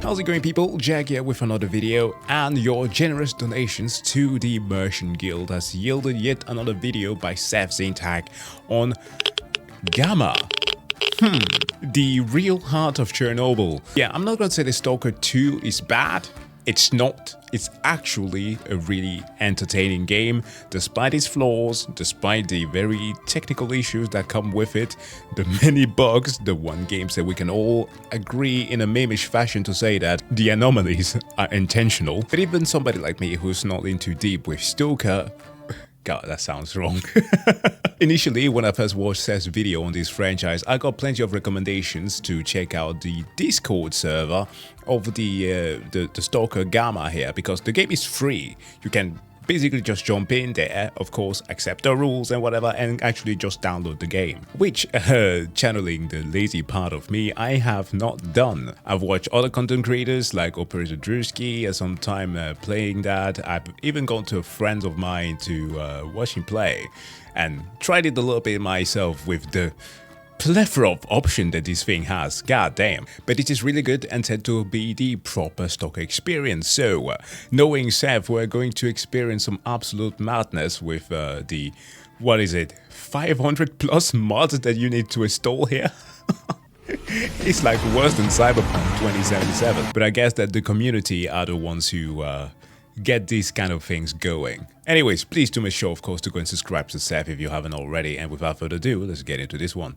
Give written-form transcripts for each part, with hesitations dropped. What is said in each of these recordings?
How's it going, people? Jack here with another video, and your generous donations to the Immersion Guild has yielded yet another video by SsethTzeentach on Gamma. The real heart of Chernobyl. Yeah, I'm not gonna say the Stalker 2 is bad. It's not. It's actually a really entertaining game, despite its flaws, despite the very technical issues that come with it, the many bugs, the one games that we can all agree in a meme-ish fashion to say that the anomalies are intentional. But even somebody like me who's not in too deep with Stalker, God, that sounds wrong. Initially, when I first watched Seth's video on this franchise, I got plenty of recommendations to check out the Discord server of the Stalker Gamma here, because the game is free. You can basically just jump in there, of course, accept the rules and whatever, and actually just download the game. Which, channeling the lazy part of me, I have not done. I've watched other content creators like Operator Drewski at some time playing that. I've even gone to friends of mine to watch him play, and tried it a little bit myself with the plethora of options that this thing has, god damn. But it is really good and said to be the proper Stalker experience. So, knowing Seth, we're going to experience some absolute madness with the, what is it, 500 plus mods that you need to install here? It's like worse than Cyberpunk 2077. But I guess that the community are the ones who get these kind of things going. Anyways, please do make sure, of course, to go and subscribe to Seth if you haven't already. And without further ado, let's get into this one.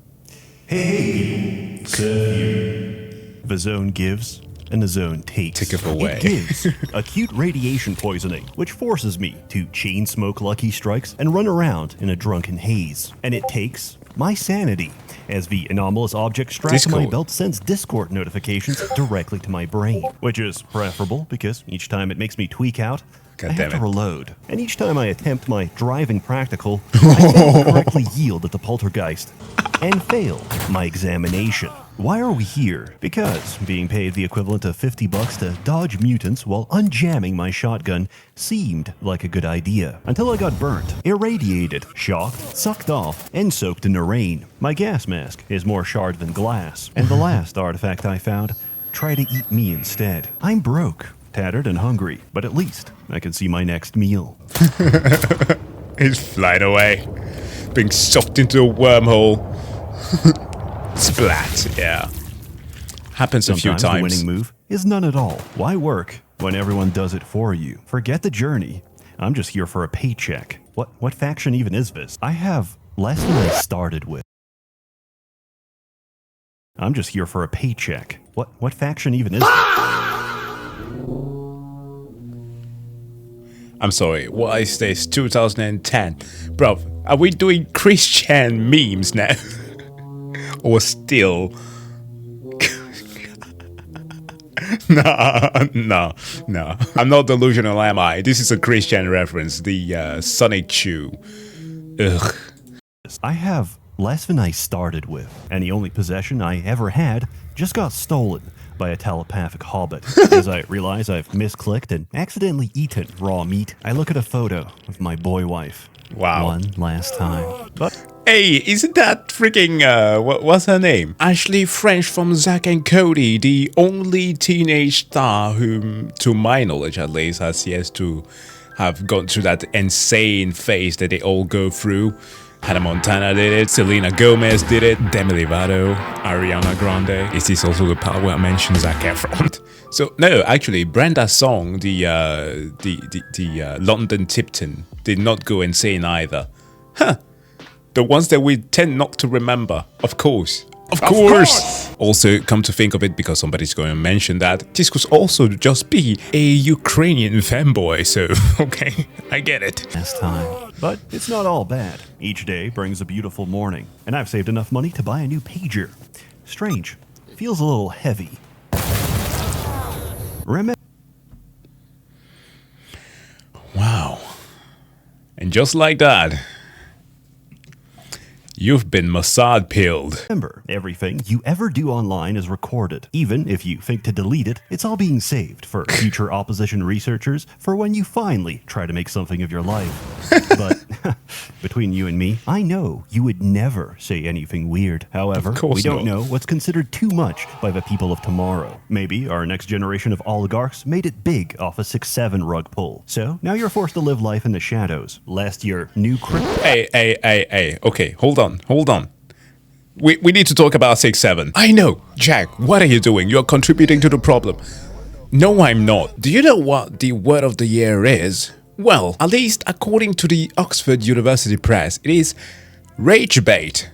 Hey people, Seth here. The zone gives and the zone takes. Take it away. It gives acute radiation poisoning, which forces me to chain smoke Lucky Strikes and run around in a drunken haze. And it takes my sanity, as the anomalous object strapped to my belt sends Discord notifications directly to my brain, which is preferable because each time it makes me tweak out, I have to reload. And each time I attempt my driving practical, I fail to correctly yield at the poltergeist and fail my examination. Why are we here? Because being paid the equivalent of $50 to dodge mutants while unjamming my shotgun seemed like a good idea. Until I got burnt, irradiated, shocked, sucked off, and soaked in the rain. My gas mask is more shard than glass. And the last artifact I found tried to eat me instead. I'm broke, tattered and hungry, but at least I can see my next meal. He's flying away, being sucked into a wormhole. Splat, yeah. Happens a few times. The winning move is none at all. Why work when everyone does it for you? Forget the journey. I'm just here for a paycheck. What faction even is this? I have less than I started with. I'm just here for a paycheck. What faction even is this? I'm sorry, what is this? 2010? Bro, are we doing Christian memes now? Or still? No. I'm not delusional, am I? This is a Christian reference, the Sonic Chew. Ugh. I have less than I started with, and the only possession I ever had just got stolen by a telepathic hobbit. As I realize I've misclicked and accidentally eaten raw meat, I look at a photo of my boy wife. Wow. One last time. But hey, isn't that freaking, what's her name? Ashley French from Zack and Cody, the only teenage star whom, to my knowledge at least, has yet to have gone through that insane phase that they all go through. Hannah Montana did it, Selena Gomez did it, Demi Lovato, Ariana Grande. Is this also the part where I mentioned Zac Efron? So no, actually, Brenda's song, the London Tipton, did not go insane either. Huh. The ones that we tend not to remember, of course. Of course! Also, come to think of it, because somebody's going to mention that, this could also just be a Ukrainian fanboy, so, okay, I get it. Last time. But it's not all bad. Each day brings a beautiful morning, and I've saved enough money to buy a new pager. Strange. Feels a little heavy. Wow. And just like that, You've been Mossad pilled. Remember, everything you ever do online is recorded. Even if you think to delete it, it's all being saved for future opposition researchers for when you finally try to make something of your life. But between you and me, I know you would never say anything weird. However, we don't know what's considered too much by the people of tomorrow. Maybe our next generation of oligarchs made it big off a 6-7 rug pull. So now you're forced to live life in the shadows, lest your new crypto... Hey. Okay, hold on. We need to talk about 6-7. I know. Jack, what are you doing? You're contributing to the problem. No, I'm not. Do you know what the word of the year is? Well, at least according to the Oxford University Press, it is rage bait.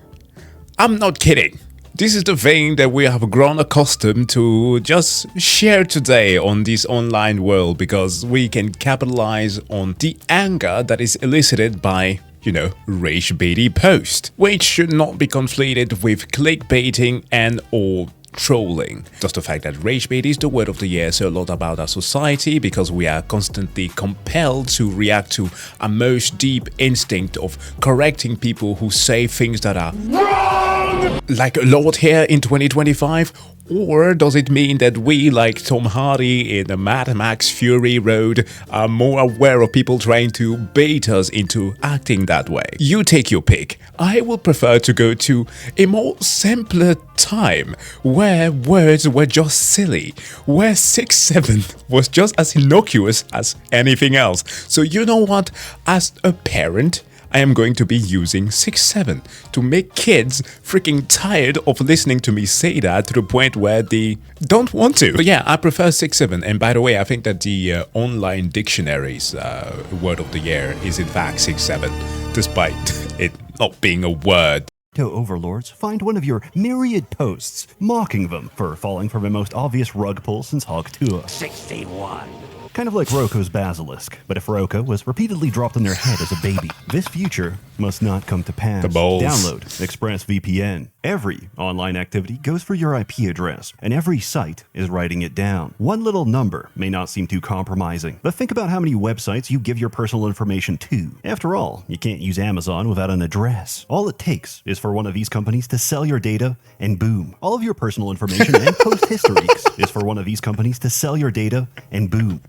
I'm not kidding. This is the thing that we have grown accustomed to just share today on this online world because we can capitalize on the anger that is elicited by, you know, rage-baity post, which should not be conflated with clickbaiting and or trolling. Just the fact that rage bait is the word of the year says a lot about our society because we are constantly compelled to react to a most deep instinct of correcting people who say things that are wrong, like a lot here in 2025. Or does it mean that we, like Tom Hardy in the Mad Max Fury Road, are more aware of people trying to bait us into acting that way? You take your pick. I would prefer to go to a more simpler time where words were just silly, where 6-7 was just as innocuous as anything else. So you know what? As a parent, I am going to be using 6-7 to make kids freaking tired of listening to me say that to the point where they don't want to. But yeah, I prefer 6-7. And by the way, I think that the online dictionary's word of the year is in fact 6-7, despite it not being a word. Overlords find one of your myriad posts mocking them for falling for the most obvious rug pull since Hogtua. 61. Kind of like Roko's basilisk, but if Roko was repeatedly dropped on their head as a baby, this future must not come to pass. The balls. Download ExpressVPN. Every online activity goes for your IP address, and every site is writing it down. One little number may not seem too compromising, but think about how many websites you give your personal information to. After all, you can't use Amazon without an address. All it takes is for one of these companies to sell your data, and boom. All of your personal information and post histories is for one of these companies to sell your data, and boom.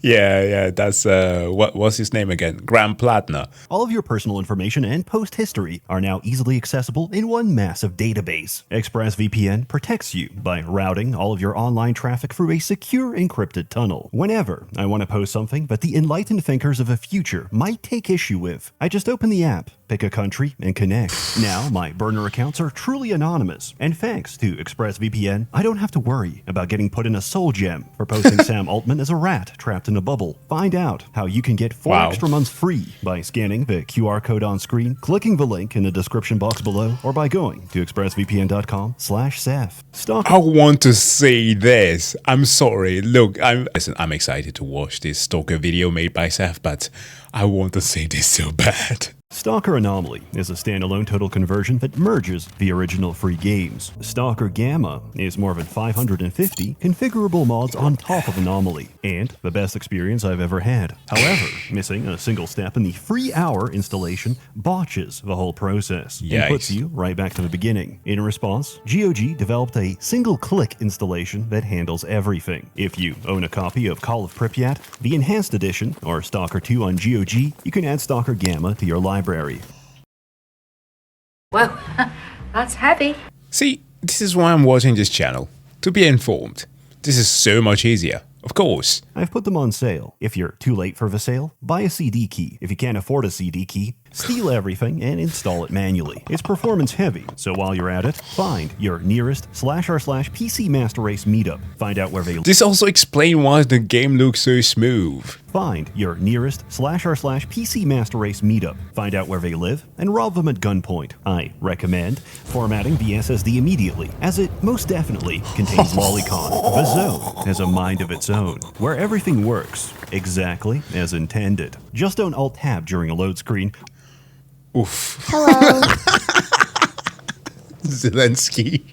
Yeah, that's what's his name again? Graham Plattner. All of your personal information and post history are now easily accessible in one massive database. ExpressVPN protects you by routing all of your online traffic through a secure encrypted tunnel. Whenever I want to post something that the enlightened thinkers of the future might take issue with, I just open the app, pick a country, and connect. Now my burner accounts are truly anonymous, and thanks to ExpressVPN, I don't have to worry about getting put in a soul gem for posting Sam Altman as a rat trapped in a bubble. Find out how you can get 4 extra months free by scanning the QR code on screen, clicking the link in the description box below, or by going to expressvpn.com/Seth. I want to see this. I'm sorry. Look, I'm excited to watch this Stalker video made by Seth, but I want to see this so bad. Stalker Anomaly is a standalone total conversion that merges the original free games. Stalker Gamma is more than 550 configurable mods on top of Anomaly, and the best experience I've ever had. However, missing a single step in the free hour installation botches the whole process and puts you right back to the beginning. In response, GOG developed a single-click installation that handles everything. If you own a copy of Call of Pripyat, the Enhanced Edition, or Stalker 2 on GOG, you can add Stalker Gamma to your library. Well, that's heavy. See, this is why I'm watching this channel. To be informed. This is so much easier. Of course. I've put them on sale. If you're too late for the sale, buy a CD key. If you can't afford a CD key, steal everything and install it manually. It's performance heavy, so while you're at it, find your nearest /r/PC Master Race meetup. Find out where they live. This also explains why the game looks so smooth. Find your nearest /r/PC Master Race meetup. Find out where they live and rob them at gunpoint. I recommend formatting the SSD immediately, as it most definitely contains Lolicon. The Zone has a mind of its own, where everything works exactly as intended. Just don't Alt-Tab during a load screen. Oof. Hello. Zelensky.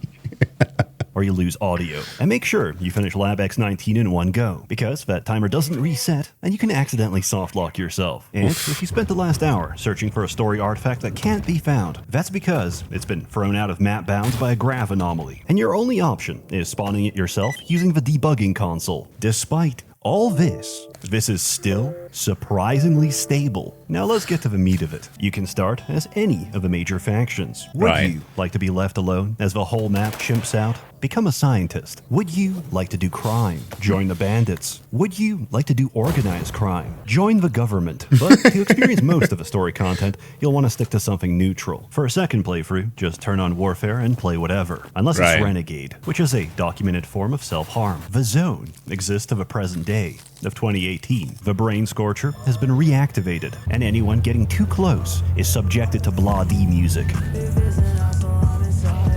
or you lose audio. And make sure you finish Lab X19 in one go, because that timer doesn't reset and you can accidentally softlock yourself. And if you spent the last hour searching for a story artifact that can't be found, that's because it's been thrown out of map bounds by a graph anomaly, and your only option is spawning it yourself using the debugging console. Despite all this is still surprisingly stable. Now let's get to the meat of it. You can start as any of the major factions. Would you like to be left alone as the whole map chimps out? Become a scientist. Would you like to do crime? Join the bandits. Would you like to do organized crime? Join the government. But to experience most of the story content, you'll want to stick to something neutral. For a second playthrough, just turn on Warfare and play whatever. Unless it's Renegade, which is a documented form of self-harm. The Zone exists to the present day of 2018. The Brain Scorcher has been reactivated, and anyone getting too close is subjected to Blah-D music.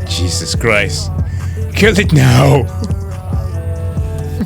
Jesus Christ. Kill it now!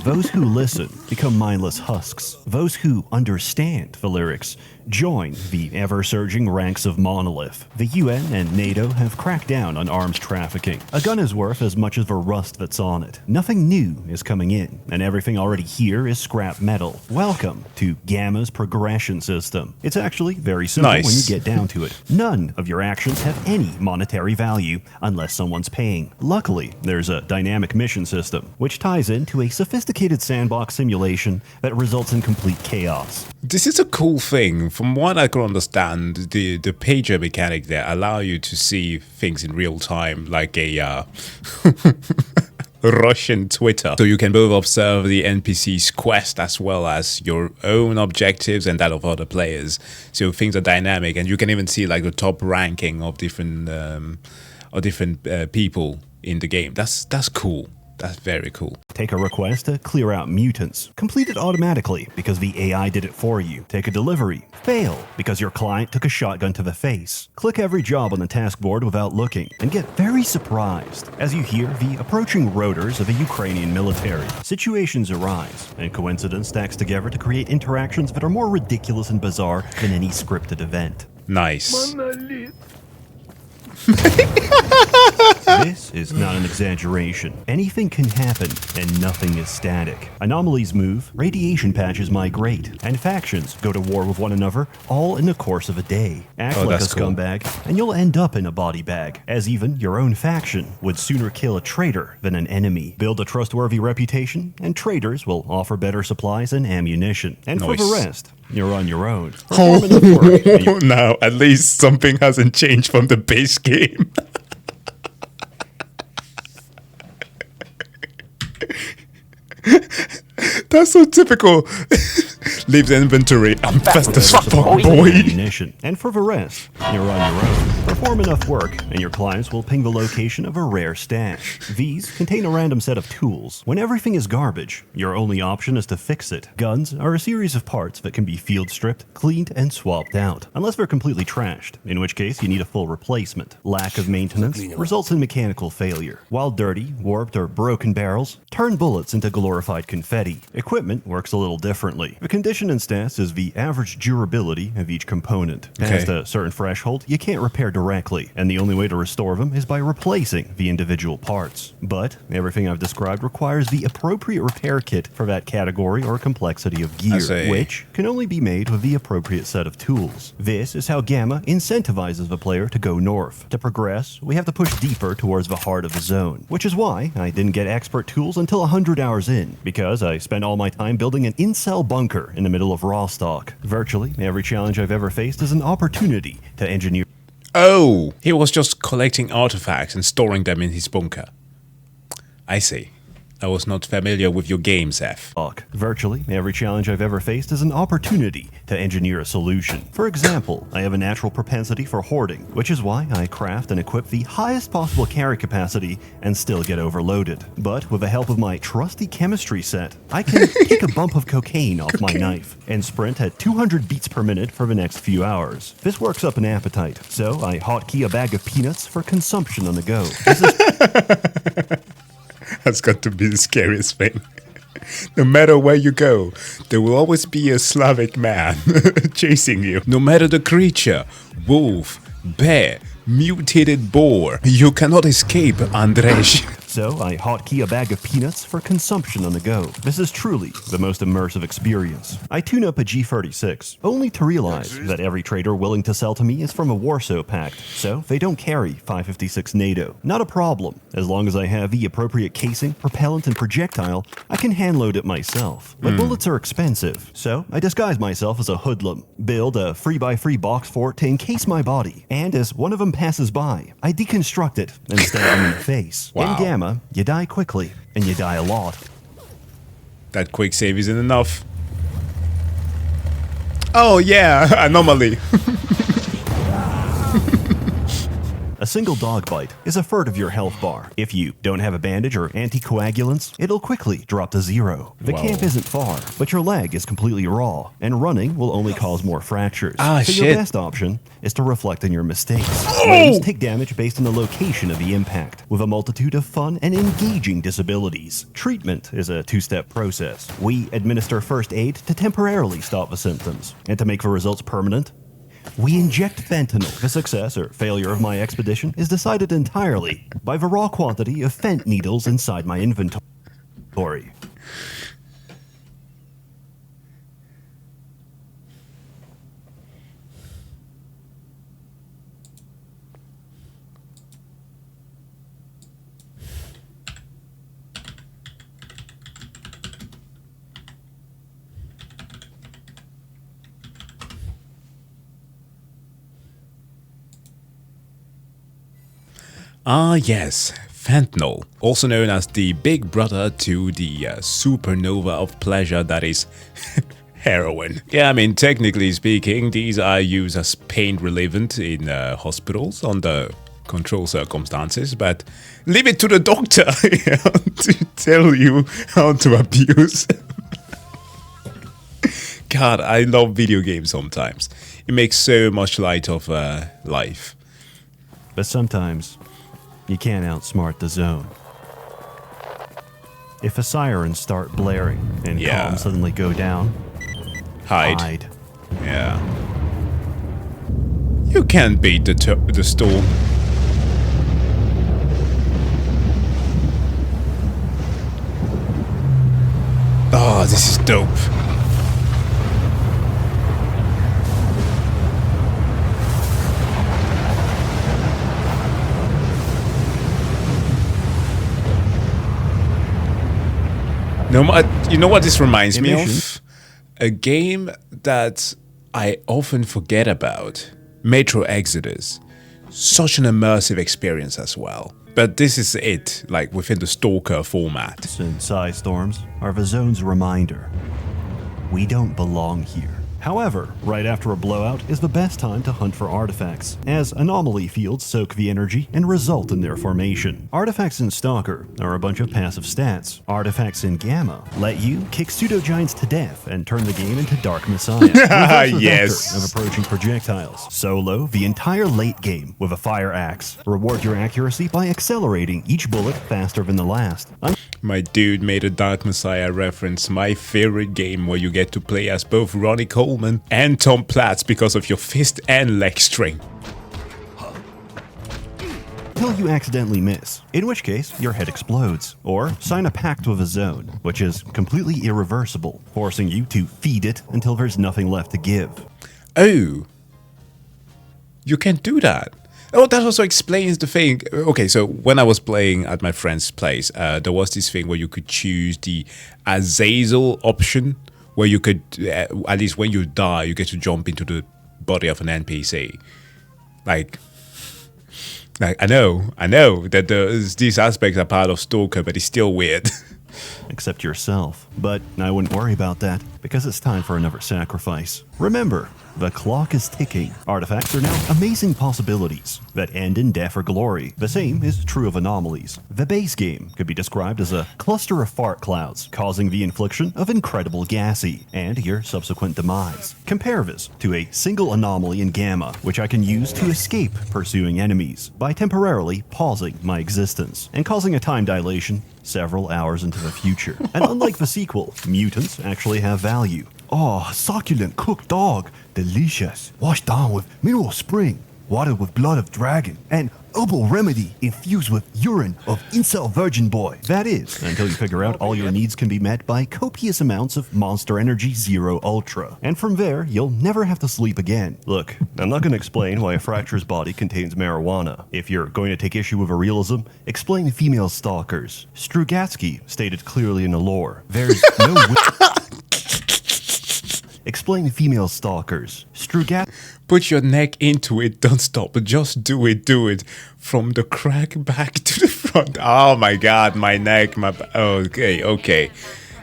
Those who listen become mindless husks. Those who understand the lyrics join the ever-surging ranks of Monolith. The UN and NATO have cracked down on arms trafficking. A gun is worth as much as the rust that's on it. Nothing new is coming in, and everything already here is scrap metal. Welcome to Gamma's progression system. It's actually very simple when you get down to it. None of your actions have any monetary value unless someone's paying. Luckily, there's a dynamic mission system, which ties into a sophisticated sandbox simulation that results in complete chaos. This is a cool thing. From what I can understand, the pager mechanic there allow you to see things in real time, like a Russian Twitter. So you can both observe the NPC's quest as well as your own objectives and that of other players. So things are dynamic, and you can even see like the top ranking of different people in the game. That's cool. That's very cool. Take a request to clear out mutants. Complete it automatically because the AI did it for you. Take a delivery. Fail because your client took a shotgun to the face. Click every job on the task board without looking and get very surprised as you hear the approaching rotors of the Ukrainian military. Situations arise and coincidence stacks together to create interactions that are more ridiculous and bizarre than any scripted event. Nice. This is not an exaggeration. Anything can happen, and nothing is static. Anomalies move, radiation patches migrate, and factions go to war with one another, all in the course of a day. Act like a scumbag, and you'll end up in a body bag, as even your own faction would sooner kill a traitor than an enemy. Build a trustworthy reputation, and traitors will offer better supplies and ammunition. And for the rest, you're on your own. Now, at least something hasn't changed from the base game. That's so typical. Leave the inventory. I'm fast as fuck, boy. And for the rest, you're on your own. Perform enough work, and your clients will ping the location of a rare stash. These contain a random set of tools. When everything is garbage, your only option is to fix it. Guns are a series of parts that can be field stripped, cleaned, and swapped out. Unless they're completely trashed, in which case you need a full replacement. Lack of maintenance results in mechanical failure. While dirty, warped, or broken barrels turn bullets into glorified confetti. Equipment works a little differently. The condition in stats is the average durability of each component. Past a certain threshold, you can't repair directly, and the only way to restore them is by replacing the individual parts. But everything I've described requires the appropriate repair kit for that category or complexity of gear, which can only be made with the appropriate set of tools. This is how Gamma incentivizes the player to go north. To progress, we have to push deeper towards the heart of the zone, which is why I didn't get expert tools until 100 hours in, because I spent all my time building an incel bunker in the middle of Rostock. Virtually every challenge I've ever faced is an opportunity to engineer. Oh, he was just collecting artifacts and storing them in his bunker. I see. I was not familiar with your game, Seth. Virtually every challenge I've ever faced is an opportunity to engineer a solution. For example, I have a natural propensity for hoarding, which is why I craft and equip the highest possible carry capacity and still get overloaded. But with the help of my trusty chemistry set, I can take a bump of cocaine off my knife and sprint at 200 beats per minute for the next few hours. This works up an appetite, so I hotkey a bag of peanuts for consumption on the go. That's got to be the scariest thing. No matter where you go, there will always be a Slavic man chasing you. No matter the creature, wolf, bear, mutated boar, you cannot escape, Andrzej. so I hotkey a bag of peanuts for consumption on the go. This is truly the most immersive experience. I tune up a G36, only to realize that every trader willing to sell to me is from a Warsaw Pact, so they don't carry 556 NATO. Not a problem. As long as I have the appropriate casing, propellant, and projectile, I can hand load it myself. But bullets are expensive, so I disguise myself as a hoodlum, build a 3x3 box fort to encase my body, and as one of them passes by, I deconstruct it and stab them in the face. Wow. In Gamma, you die quickly, and you die a lot. That quick save isn't enough. Oh yeah, anomaly. A single dog bite is a third of your health bar. If you don't have a bandage or anticoagulants, it'll quickly drop to 0. The Whoa. camp isn't far, but your leg is completely raw, and running will only cause more fractures. Ah, so shit. your best option is to reflect on your mistakes. Limbs take damage based on the location of the impact, with a multitude of fun and engaging disabilities. Treatment is a 2-step process. We administer first aid to temporarily stop the symptoms, and to make the results permanent, we inject fentanyl. The success or failure of my expedition is decided entirely by the raw quantity of fent needles inside my inventory. Ah yes, fentanyl, also known as the big brother to the supernova of pleasure that is heroin. Yeah, I mean, technically speaking, these are used as pain relievant in hospitals under controlled circumstances, but leave it to the doctor to tell you how to abuse. God, I love video games sometimes. It makes so much light of life. But sometimes, you can't outsmart the zone. If the sirens start blaring and comms suddenly go down, hide. Yeah. You can't beat the storm. Oh, this is dope. You know what this reminds me of? A game that I often forget about. Metro Exodus. Such an immersive experience as well. But this is it, like within the Stalker format. And psi storms are the zone's reminder. We don't belong here. However, right after a blowout is the best time to hunt for artifacts, as anomaly fields soak the energy and result in their formation. Artifacts in Stalker are a bunch of passive stats. Artifacts in Gamma let you kick pseudo-giants to death and turn the game into Dark Messiah. Yes. Of approaching projectiles. Solo the entire late game with a fire axe. Reward your accuracy by accelerating each bullet faster than the last. My dude made a Dark Messiah reference, my favorite game where you get to play as both Ronnie Coleman and Tom Platz because of your fist and leg strength. Until you accidentally miss, in which case your head explodes. Or sign a pact with a zone, which is completely irreversible, forcing you to feed it until there's nothing left to give. Oh, you can do that. Oh, that also explains the thing. Okay, so when I was playing at my friend's place, there was this thing where you could choose the Azazel option, where you could, at least when you die, you get to jump into the body of an NPC. Like I know that these aspects are part of Stalker, but it's still weird. Except yourself. But I wouldn't worry about that, because it's time for another sacrifice. Remember, the clock is ticking. Artifacts are now amazing possibilities that end in death or glory. The same is true of anomalies. The base game could be described as a cluster of fart clouds, causing the infliction of incredible gassy, and your subsequent demise. Compare this to a single anomaly in Gamma, which I can use to escape pursuing enemies, by temporarily pausing my existence, and causing a time dilation several hours into the future. And unlike the sequel, mutants actually have value. Oh, succulent cooked dog. Delicious. Washed down with mineral spring. water with blood of dragon, and herbal remedy infused with urine of incel virgin boy. That is, until you figure out all your needs can be met by copious amounts of Monster Energy Zero Ultra. And from there, you'll never have to sleep again. Look, I'm not going to explain why a fracture's body contains marijuana. If you're going to take issue with a realism, explain female stalkers. Strugatsky stated clearly in the lore, there's no Explain female stalkers. Put your neck into it, don't stop, just do it. From the crack back to the front. Oh my god, my neck, okay.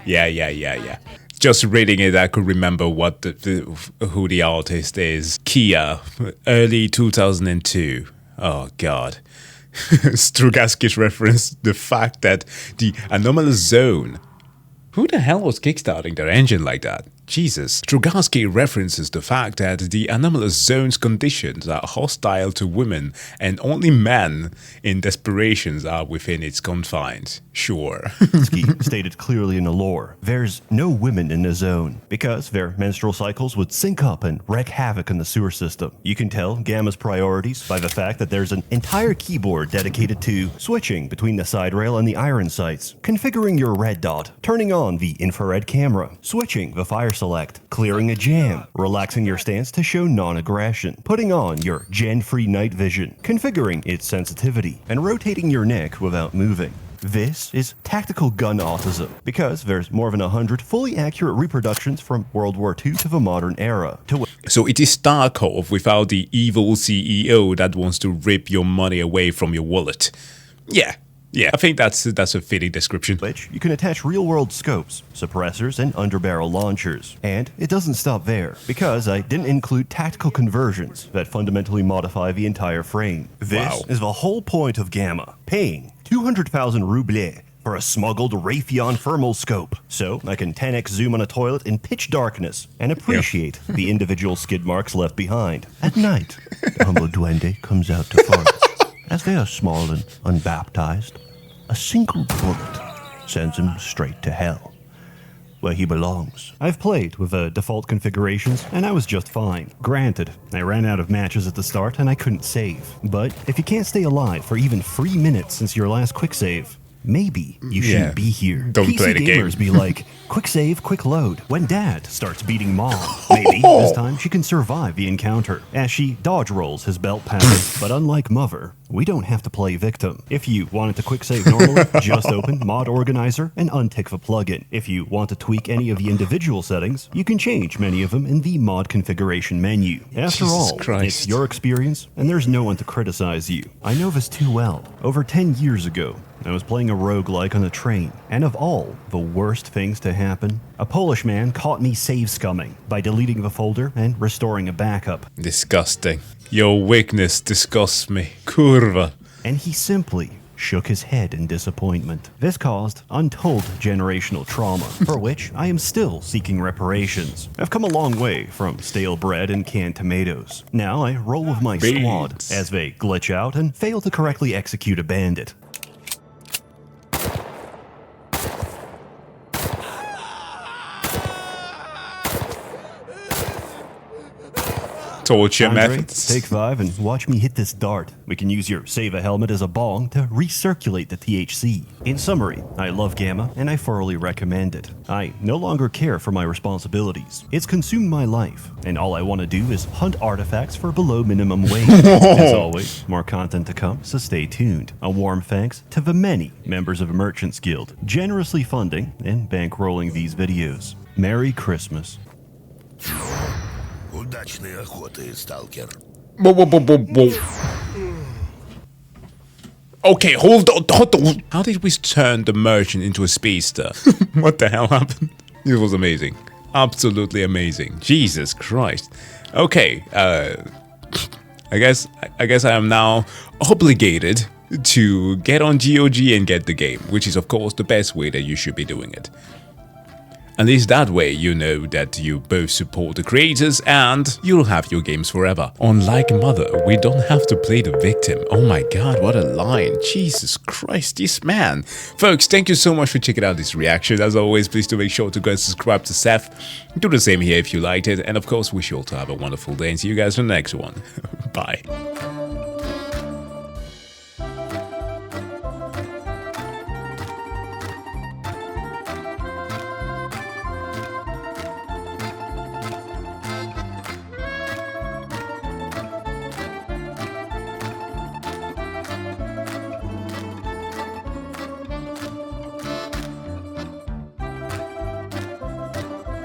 Yeah. Just reading it, I could remember what who the artist is. Kia, early 2002. Oh god. Strugatsky's referenced the fact that the anomalous zone. Who the hell was kickstarting their engine like that? Jesus. Strugatsky references the fact that the anomalous zone's conditions are hostile to women and only men in desperations are within its confines. Sure. Stated clearly in the lore, there's no women in the zone because their menstrual cycles would sync up and wreak havoc in the sewer system. You can tell Gamma's priorities by the fact that there's an entire keyboard dedicated to switching between the side rail and the iron sights, configuring your red dot, turning on the infrared camera, switching the fire select, clearing a jam, relaxing your stance to show non-aggression, putting on your gen-free night vision, configuring its sensitivity, and rotating your neck without moving. This is tactical gun autism, because there's more than 100 fully accurate reproductions from World War II to the modern era. So it is Starkov without the evil CEO that wants to rip your money away from your wallet. Yeah, I think that's a fitting description. Which you can attach real-world scopes, suppressors, and underbarrel launchers. And it doesn't stop there, because I didn't include tactical conversions that fundamentally modify the entire frame. This is the whole point of Gamma, paying 200,000 rubles for a smuggled Raytheon thermal scope, so I can 10x zoom on a toilet in pitch darkness and appreciate the individual skid marks left behind. At night, the humble duende comes out to forest. As they are small and unbaptized, a single bullet sends him straight to hell, where he belongs. I've played with the default configurations, and I was just fine. Granted, I ran out of matches at the start, and I couldn't save. But if you can't stay alive for even 3 minutes since your last quick save, maybe you shouldn't be here. Don't PC play the game. gamers be like, quick save, quick load, when Dad starts beating Mom. Maybe this time she can survive the encounter, as she dodge rolls his belt pattern. But unlike Mother, we don't have to play victim. If you wanted to quick save normally, just open Mod Organizer and untick the plugin. If you want to tweak any of the individual settings, you can change many of them in the mod configuration menu. After all, it's your experience, and there's no one to criticize you. I know this too well. Over 10 years ago, I was playing a roguelike on a train, and of all the worst things to happen, a Polish man caught me save scumming by deleting the folder and restoring a backup. Disgusting. Your weakness disgusts me. Kurva. And he simply shook his head in disappointment. This caused untold generational trauma, for which I am still seeking reparations. I've come a long way from stale bread and canned tomatoes. Now I roll with my squad as they glitch out and fail to correctly execute a bandit. Torture Andre, methods. Take 5 and watch me hit this dart. We can use your Save-A helmet as a bong to recirculate the THC. In summary, I love Gamma and I thoroughly recommend it. I no longer care for my responsibilities. It's consumed my life, and all I want to do is hunt artifacts for below minimum wage. As always, more content to come, so stay tuned. A warm thanks to the many members of the Merchants Guild, generously funding and bankrolling these videos. Merry Christmas. Удачной охоты, Сталкер. Okay, hold on. How did we turn the merchant into a speedster? What the hell happened? It was amazing. Absolutely amazing. Jesus Christ. Okay, I guess I am now obligated to get on GOG and get the game, which is of course the best way that you should be doing it. At least that way you know that you both support the creators and you'll have your games forever. Unlike Mother, we don't have to play the victim. Oh my god, what a line. Jesus Christ, this man. Folks, thank you so much for checking out this reaction. As always, please do make sure to go and subscribe to Seth. Do the same here if you liked it. And of course, wish you all to have a wonderful day and see you guys in the next one. Bye.